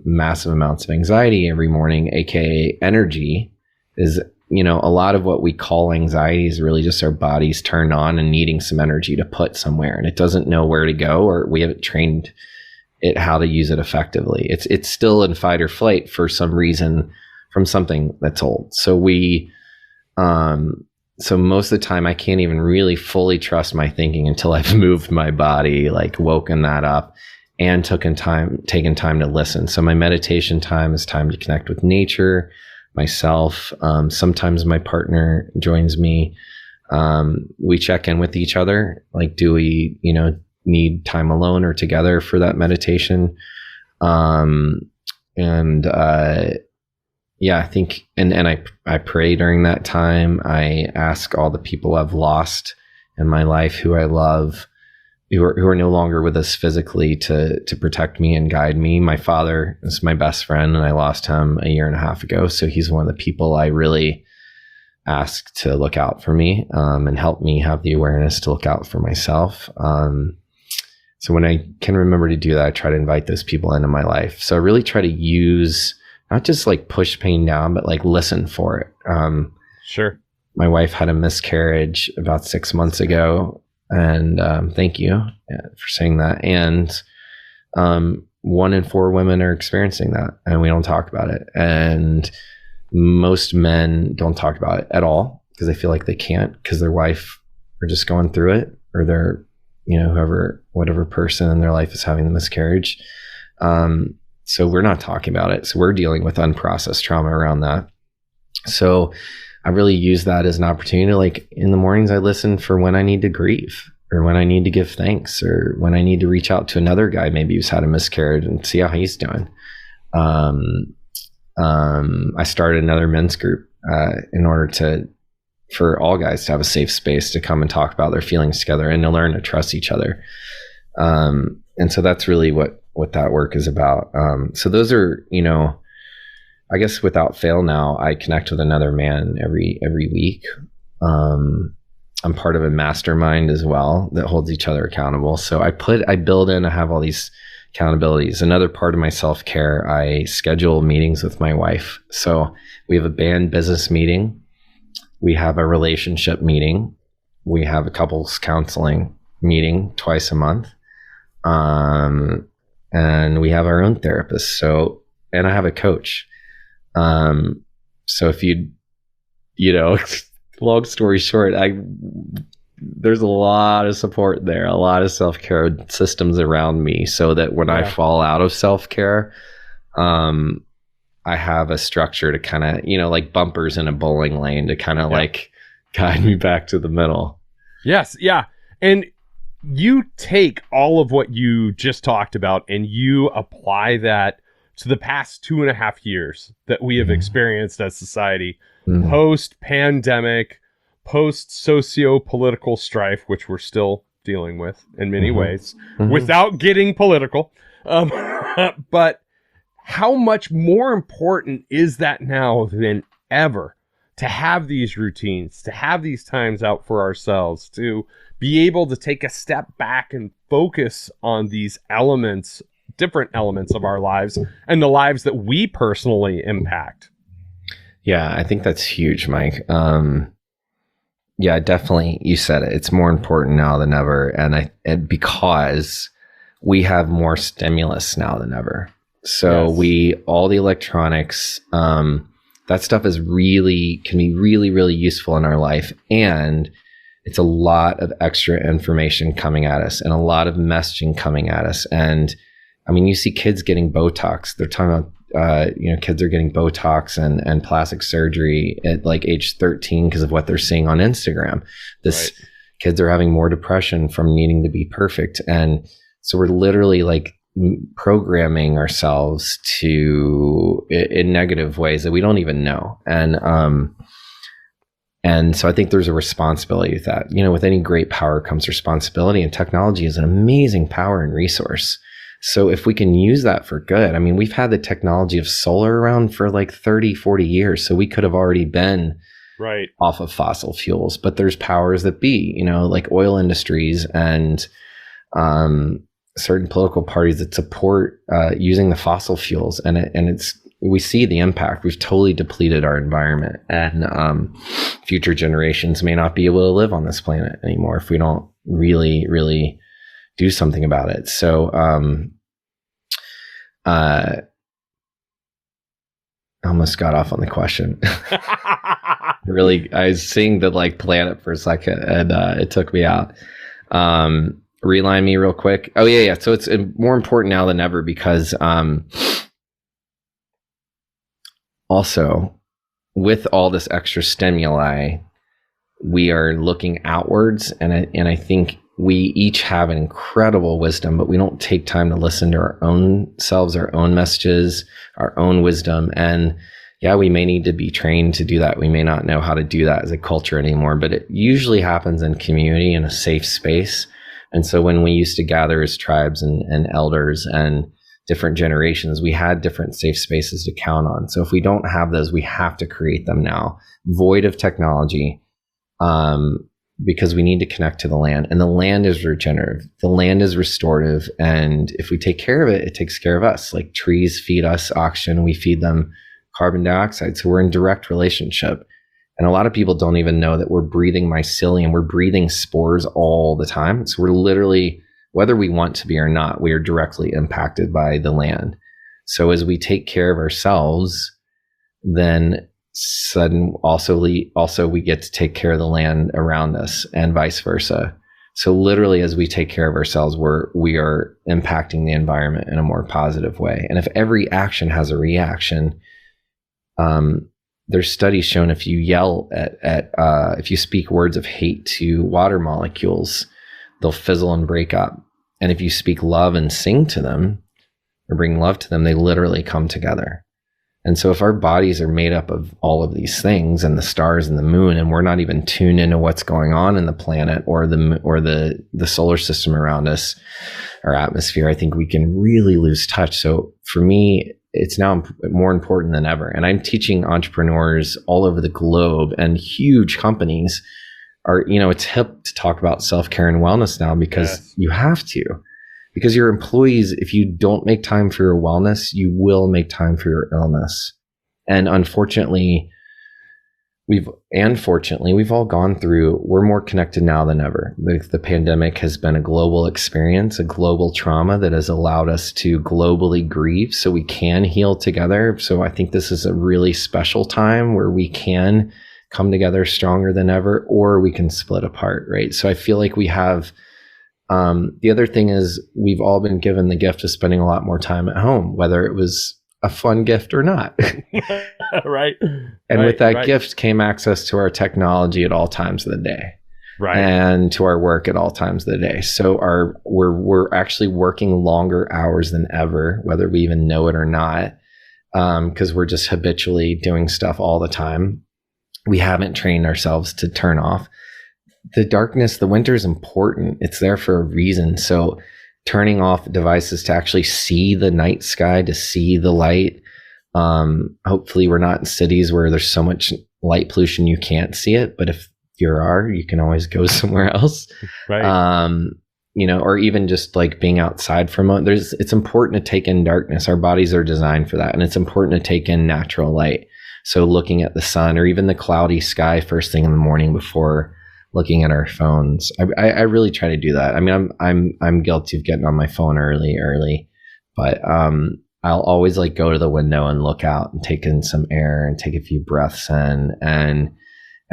massive amounts of anxiety every morning, aka energy, is, a lot of what we call anxiety is really just our bodies turned on and needing some energy to put somewhere, and it doesn't know where to go, or we haven't trained it how to use it effectively. It's still in fight or flight for some reason from something that's old. So so most of the time I can't even really fully trust my thinking until I've moved my body, like woken that up and taken time to listen. So my meditation time is time to connect with nature, myself. Sometimes my partner joins me. We check in with each other. Like, do we, need time alone or together for that meditation? Yeah, I think, and I pray during that time. I ask all the people I've lost in my life who I love, who are no longer with us physically, to protect me and guide me. My father is my best friend, and I lost him a year and a half ago. So he's one of the people I really ask to look out for me and help me have the awareness to look out for myself. So when I can remember to do that, I try to invite those people into my life. So I really try to use, not just like push pain down, but like listen for it. Sure. My wife had a miscarriage about 6 months ago, and thank you for saying that. And 1 in 4 women are experiencing that, and we don't talk about it. And most men don't talk about it at all because they feel like they can't, because their wife are just going through it, or their, whatever person in their life is having the miscarriage. So we're not talking about it. So we're dealing with unprocessed trauma around that. So I really use that as an opportunity to, like, in the mornings, I listen for when I need to grieve, or when I need to give thanks, or when I need to reach out to another guy maybe who's had a miscarriage and see how he's doing. I started another men's group in order for all guys to have a safe space to come and talk about their feelings together and to learn to trust each other. And so that's really what that work is about. So those are, I guess without fail now, I connect with another man every week. I'm part of a mastermind as well that holds each other accountable. So I have all these accountabilities. Another part of my self-care, I schedule meetings with my wife. So we have a band business meeting. We have a relationship meeting. We have a couples counseling meeting twice a month. And we have our own therapist. So, and I have a coach. So if long story short, there's a lot of support there, a lot of self-care systems around me, so that when I fall out of self-care, I have a structure to kind of, like bumpers in a bowling lane to kind of like guide me back to the middle. Yes. Yeah. And you take all of what you just talked about and you apply that to the past 2.5 years that we have experienced as society, post-pandemic, post-socio-political strife, which we're still dealing with in many ways, without getting political. But how much more important is that now than ever to have these routines, to have these times out for ourselves, to be able to take a step back and focus on these elements, different elements of our lives and the lives that we personally impact. Yeah, I think that's huge, Mike. Yeah, definitely. You said it. It's more important now than ever. And because we have more stimulus now than ever. So Yes. all the electronics, that stuff can be really, really useful in our life. And it's a lot of extra information coming at us and a lot of messaging coming at us. And I mean, you see kids getting Botox. They're talking about, kids are getting Botox and plastic surgery at like age 13 because of what they're seeing on Instagram. Kids are having more depression from needing to be perfect. And so we're literally like programming ourselves in negative ways that we don't even know. And so I think there's a responsibility with that. With any great power comes responsibility, and technology is an amazing power and resource. So if we can use that for good, I mean, we've had the technology of solar around for like 30, 40 years. So we could have already been off of fossil fuels, but there's powers that be, like oil industries and certain political parties that support using the fossil fuels. And we see the impact. We've totally depleted our environment, and future generations may not be able to live on this planet anymore if we don't really, really do something about it. So, I almost got off on the question. Really, I was seeing the planet for a second, and it took me out. Reline me real quick. Oh yeah. So it's more important now than ever because, also with all this extra stimuli, we are looking outwards, and I think we each have an incredible wisdom, but we don't take time to listen to our own selves, our own messages, our own wisdom. And yeah, we may need to be trained to do that. We may not know how to do that as a culture anymore, but it usually happens in community, in a safe space. And so when we used to gather as tribes and elders and different generations, we had different safe spaces to count on. So if we don't have those, we have to create them now, void of technology. Because we need to connect to the land, and the land is regenerative. The land is restorative. And if we take care of it, it takes care of us. Like trees feed us oxygen, we feed them carbon dioxide. So we're in direct relationship. And a lot of people don't even know that we're breathing mycelium. We're breathing spores all the time. So we're literally, whether we want to be or not, we are directly impacted by the land. So as we take care of ourselves, then also we get to take care of the land around us, and vice versa. So literally, as we take care of ourselves, we are impacting the environment in a more positive way. And if every action has a reaction, there's studies shown if you yell if you speak words of hate to water molecules, they'll fizzle and break up. And if you speak love and sing to them or bring love to them, they literally come together. And so if our bodies are made up of all of these things and the stars and the moon, and we're not even tuned into what's going on in the planet or the solar system around us, our atmosphere, I think we can really lose touch. So for me, it's now more important than ever. And I'm teaching entrepreneurs all over the globe, and huge companies are, it's hip to talk about self-care and wellness now, because you have to. Because your employees, if you don't make time for your wellness, you will make time for your illness. And unfortunately, we've all gone through, we're more connected now than ever. The pandemic has been a global experience, a global trauma that has allowed us to globally grieve so we can heal together. So I think this is a really special time where we can come together stronger than ever, or we can split apart, right? So I feel like we have... the other thing is, we've all been given the gift of spending a lot more time at home, whether it was a fun gift or not. Right. And with that gift came access to our technology at all times of the day. Right. And to our work at all times of the day. So we're actually working longer hours than ever, whether we even know it or not, because we're just habitually doing stuff all the time. We haven't trained ourselves to turn off. The darkness, the winter is important. It's there for a reason. So turning off devices to actually see the night sky, to see the light. Hopefully we're not in cities where there's so much light pollution you can't see it, but if you are, you can always go somewhere else. Right. Or even just like being outside for a moment. It's important to take in darkness. Our bodies are designed for that. And it's important to take in natural light. So looking at the sun or even the cloudy sky first thing in the morning before looking at our phones. I really try to do that. I mean, I'm guilty of getting on my phone early, but I'll always like go to the window and look out and take in some air and take a few breaths in. And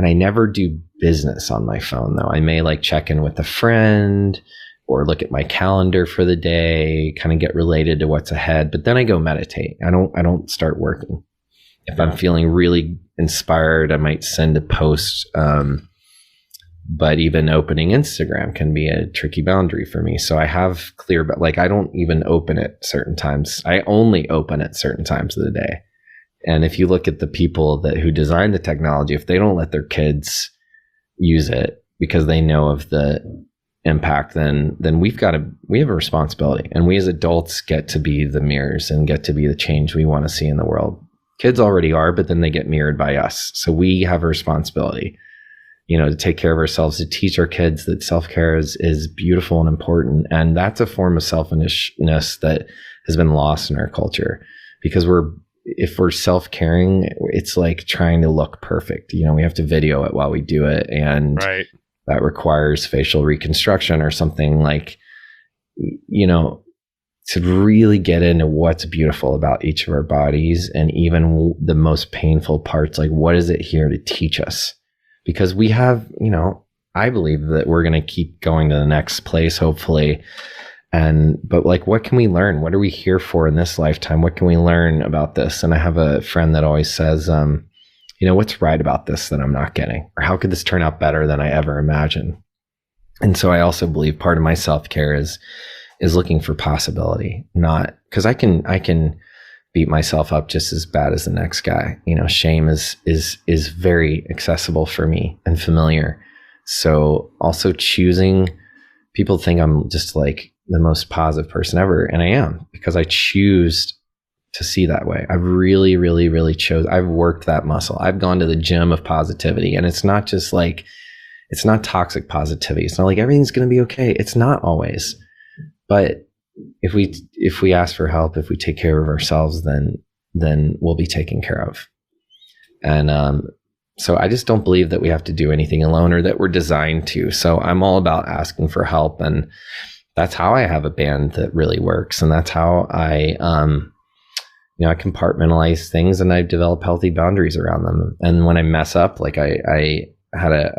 I never do business on my phone though. I may like check in with a friend or look at my calendar for the day, kind of get related to what's ahead. But then I go meditate. I don't start working. If I'm feeling really inspired, I might send a post. But even opening Instagram can be a tricky boundary for me. So I have clear, but like I don't even open it certain times. I only open it certain times of the day. And if you look at the people who design the technology, if they don't let their kids use it because they know of the impact, then we have a responsibility. And we as adults get to be the mirrors and get to be the change we want to see in the world. Kids already are, but then they get mirrored by us. So we have a responsibility, to take care of ourselves, to teach our kids that self-care is beautiful and important. And that's a form of selfishness that has been lost in our culture because if we're self-caring, it's like trying to look perfect. We have to video it while we do it. And right. That requires facial reconstruction or something like, to really get into what's beautiful about each of our bodies and even the most painful parts, like what is it here to teach us? Because we have, I believe that we're going to keep going to the next place, hopefully. But like, what can we learn? What are we here for in this lifetime? What can we learn about this? And I have a friend that always says, what's right about this that I'm not getting? Or how could this turn out better than I ever imagined? And so I also believe part of my self-care is looking for possibility, not because I can beat myself up just as bad as the next guy. Shame is very accessible for me and familiar. So also choosing, people think I'm just like the most positive person ever. And I am, because I choose to see that way. I've really, really, really I've worked that muscle. I've gone to the gym of positivity, and it's not just like, it's not toxic positivity. It's not like everything's going to be okay. It's not always. But if we ask for help, if we take care of ourselves, then we'll be taken care of. And so I just don't believe that we have to do anything alone or that we're designed to. So I'm all about asking for help, and that's how I have a band that really works, and that's how I I compartmentalize things and I develop healthy boundaries around them. And when I mess up, like I had a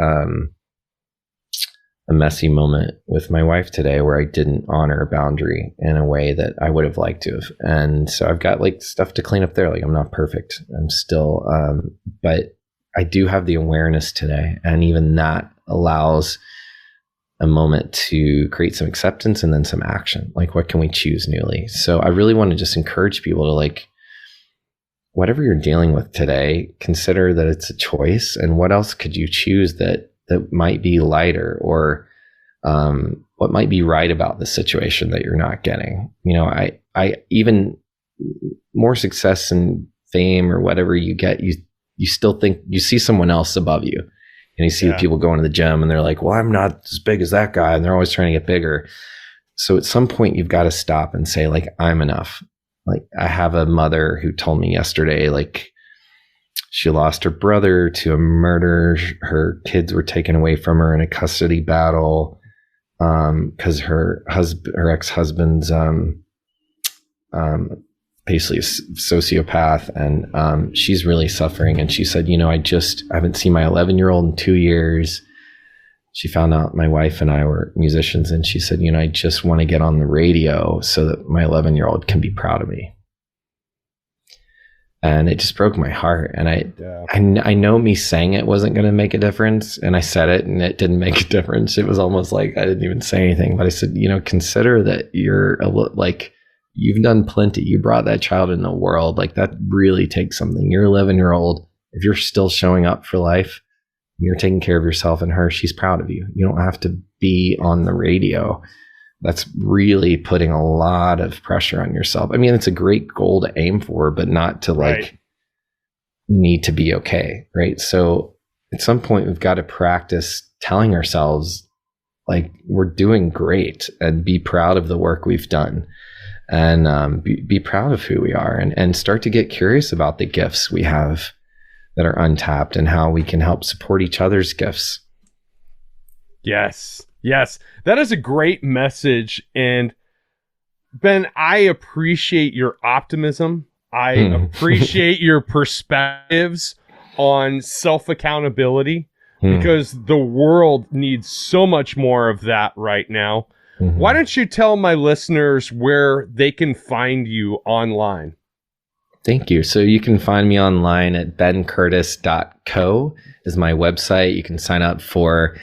messy moment with my wife today where I didn't honor a boundary in a way that I would have liked to have. And so I've got like stuff to clean up there. Like I'm not perfect. I'm still, but I do have the awareness today. And even that allows a moment to create some acceptance and then some action. Like what can we choose newly? So I really want to just encourage people to like, whatever you're dealing with today, consider that it's a choice. And what else could you choose that might be lighter, or what might be right about the situation that you're not getting? I even more success and fame or whatever you get, you still think you see someone else above you, and you see the people going to the gym and they're like, well, I'm not as big as that guy. And they're always trying to get bigger. So at some point you've got to stop and say like, I'm enough. Like I have a mother who told me yesterday, like, she lost her brother to a murder. Her kids were taken away from her in a custody battle because her ex-husband's basically a sociopath, and she's really suffering. And she said, I haven't seen my 11-year-old in 2 years. She found out my wife and I were musicians, and she said, I just want to get on the radio so that my 11-year-old can be proud of me. And it just broke my heart. And I know me saying it wasn't going to make a difference. And I said it and it didn't make a difference. It was almost like I didn't even say anything, but I said, consider that you've done plenty. You brought that child in the world. Like that really takes something. You're 11-year-old. If you're still showing up for life, you're taking care of yourself and her, she's proud of you. You don't have to be on the radio that's really putting a lot of pressure on yourself. I mean, it's a great goal to aim for, but not to like need to be okay. Right. So at some point we've got to practice telling ourselves like we're doing great and be proud of the work we've done, and be proud of who we are, and start to get curious about the gifts we have that are untapped and how we can help support each other's gifts. Yes. That is a great message. And Ben, I appreciate your optimism. I appreciate your perspectives on self-accountability, because the world needs so much more of that right now. Why don't you tell my listeners where they can find you online? Thank you. So you can find me online at bencurtis.co is my website. You can sign up for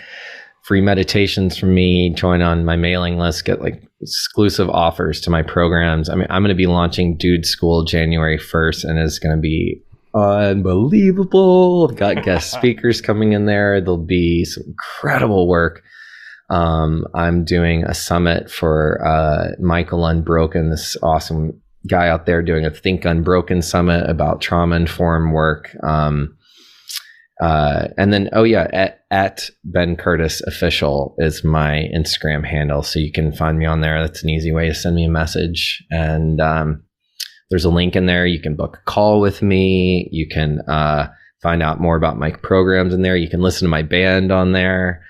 free meditations from me, join on my mailing list, get like exclusive offers to my programs. I mean, I'm going to be launching Dude School January 1st, and it's going to be unbelievable. I've got guest speakers coming in there. There'll be some incredible work. I'm doing a summit for Michael Unbroken, this awesome guy out there doing a Think Unbroken summit about trauma-informed work. And then, at Ben Curtis Official is my Instagram handle. So you can find me on there. That's an easy way to send me a message. And there's a link in there. You can book a call with me. You can find out more about my programs in there. You can listen to my band on there.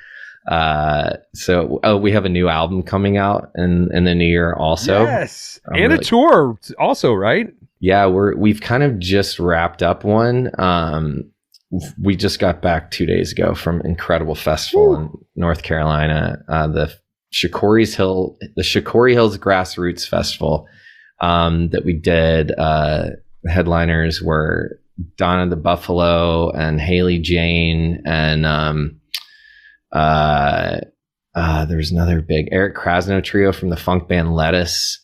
We have a new album coming out in the new year also. Yes. And a tour also, right? Yeah, we've kind of just wrapped up one. We just got back 2 days ago from an incredible festival in North Carolina, the Shikori Hills Grassroots Festival that we did. The headliners were Donna the Buffalo and Haley Jane, and there's another big Eric Krasno trio from the funk band Lettuce.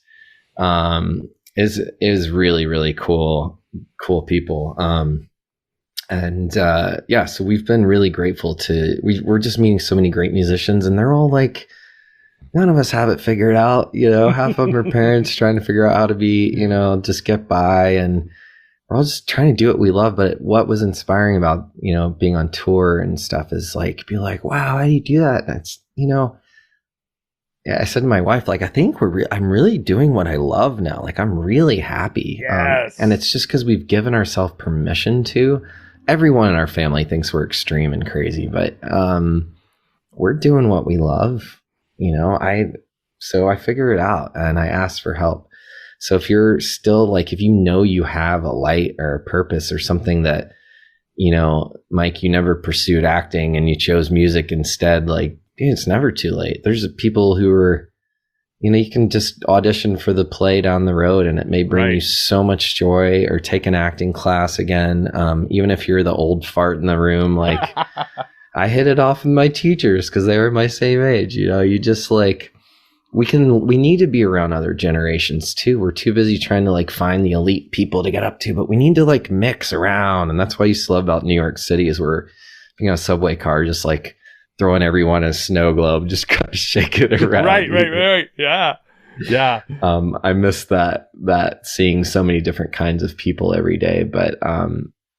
Is really, really cool people. So we've been really grateful we're just meeting so many great musicians, and they're all like, none of us have it figured out, half of them are parents trying to figure out how to be, just get by, and we're all just trying to do what we love. But what was inspiring about, being on tour and stuff is like, be like, wow, how do you do that? And it's, I said to my wife, like, I think I'm really doing what I love now. Like, I'm really happy. Yes. And it's just because we've given ourselves permission to. Everyone in our family thinks we're extreme and crazy, but we're doing what we love. So I figure it out, and I ask for help. So if you're still like, if you have a light or a purpose or something that, Mike, you never pursued acting and you chose music instead, like, dude, it's never too late. There's people who are, you can just audition for the play down the road, and it may bring you so much joy, or take an acting class again. Even if you're the old fart in the room, like I hit it off with my teachers because they were my same age. You just like, we need to be around other generations too. We're too busy trying to like find the elite people to get up to, but we need to like mix around. And that's why I used to love about New York City is we're being on a subway car, just like throwing everyone a snow globe, just kind of shaking it around. Right. Yeah. I miss that seeing so many different kinds of people every day, but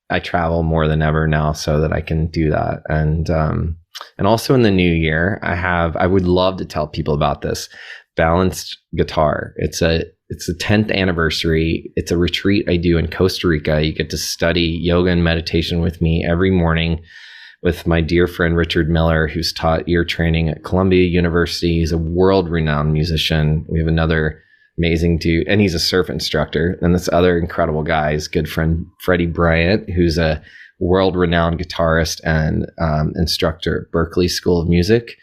I travel more than ever now so that I can do that. And also in the new year, I would love to tell people about this Balanced Guitar. It's the 10th anniversary. It's a retreat I do in Costa Rica. You get to study yoga and meditation with me every morning with my dear friend Richard Miller, who's taught ear training at Columbia University. He's a world-renowned musician. We have another amazing dude, and he's a surf instructor. And this other incredible guy is good friend Freddie Bryant, who's a world-renowned guitarist and instructor at Berklee School of Music,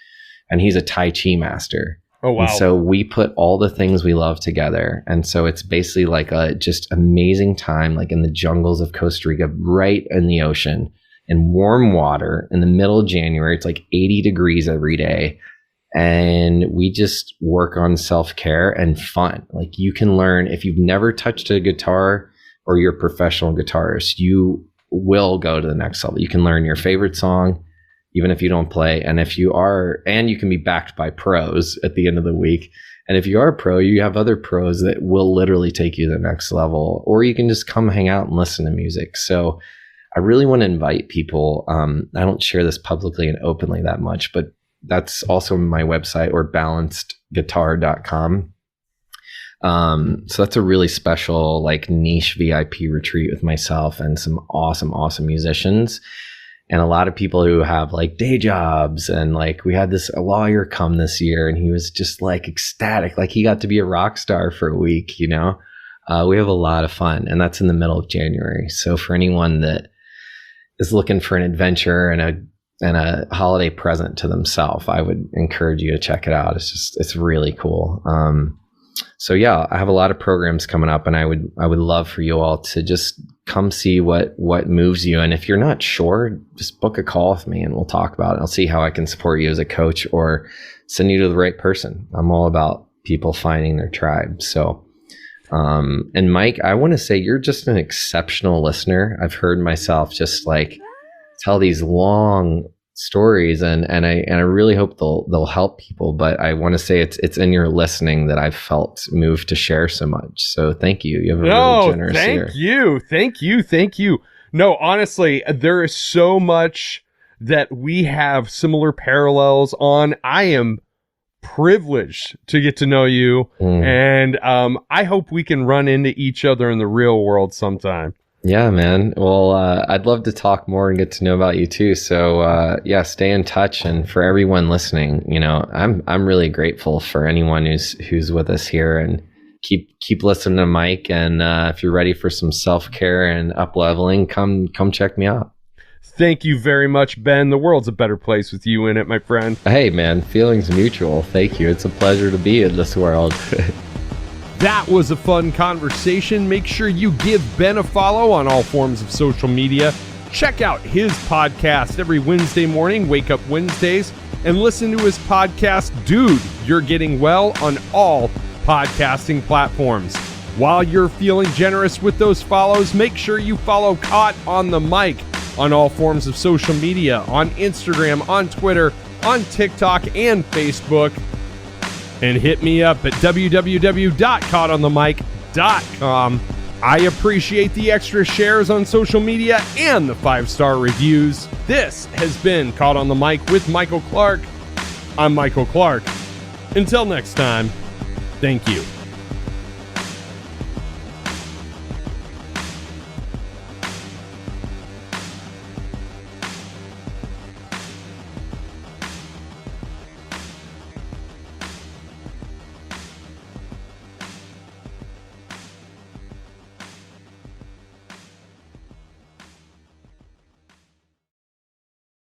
and he's a Tai Chi master. Oh, wow. And so we put all the things we love together. And so it's basically like a just amazing time, like in the jungles of Costa Rica, right in the ocean, in warm water in the middle of January. It's like 80 degrees every day. And we just work on self-care and fun. Like, you can learn, if you've never touched a guitar or you're a professional guitarist, you will go to the next level. You can learn your favorite song, even if you don't play. And if you are, and you can be backed by pros at the end of the week. And if you are a pro, you have other pros that will literally take you to the next level, or you can just come hang out and listen to music. So I really want to invite people. I don't share this publicly and openly that much, but that's also my website, or balancedguitar.com. So that's a really special, like, niche VIP retreat with myself and some awesome musicians, and a lot of people who have like day jobs. And like, we had a lawyer come this year, and he was just like ecstatic, like he got to be a rock star for a week. We have a lot of fun, and that's in the middle of January. So for anyone that is looking for an adventure and a holiday present to themselves, I would encourage you to check it out. It's really cool. So yeah, I have a lot of programs coming up, and I would love for you all to just come see what moves you. And if you're not sure, just book a call with me and we'll talk about it. I'll see how I can support you as a coach or send you to the right person. I'm all about people finding their tribe. So, and Mike, I want to say you're just an exceptional listener. I've heard myself just like tell these long stories, and I really hope they'll help people. But I want to say it's in your listening that I've felt moved to share so much. So thank you. You have a really generous ear. Thank you. No, honestly, there is so much that we have similar parallels on. I am privileged to get to know you, and I hope we can run into each other in the real world sometime. Yeah, man. Well, I'd love to talk more and get to know about you too. So, yeah, stay in touch. And for everyone listening, I'm really grateful for anyone who's with us here, and keep listening to Mike. And if you're ready for some self-care and up-leveling, come check me out. Thank you very much, Ben. The world's a better place with you in it, my friend. Hey, man, feelings mutual. Thank you. It's a pleasure to be in this world. That was a fun conversation. Make sure you give Ben a follow on all forms of social media. Check out his podcast every Wednesday morning, Wake Up Wednesdays, and listen to his podcast, Dude, You're Getting Well, on all podcasting platforms. While you're feeling generous with those follows, make sure you follow Caught on the Mic on all forms of social media, on Instagram, on Twitter, on TikTok, and Facebook. And hit me up at www.caughtonthemic.com. I appreciate the extra shares on social media and the 5-star reviews. This has been Caught on the Mic with Michael Clark. I'm Michael Clark. Until next time, thank you.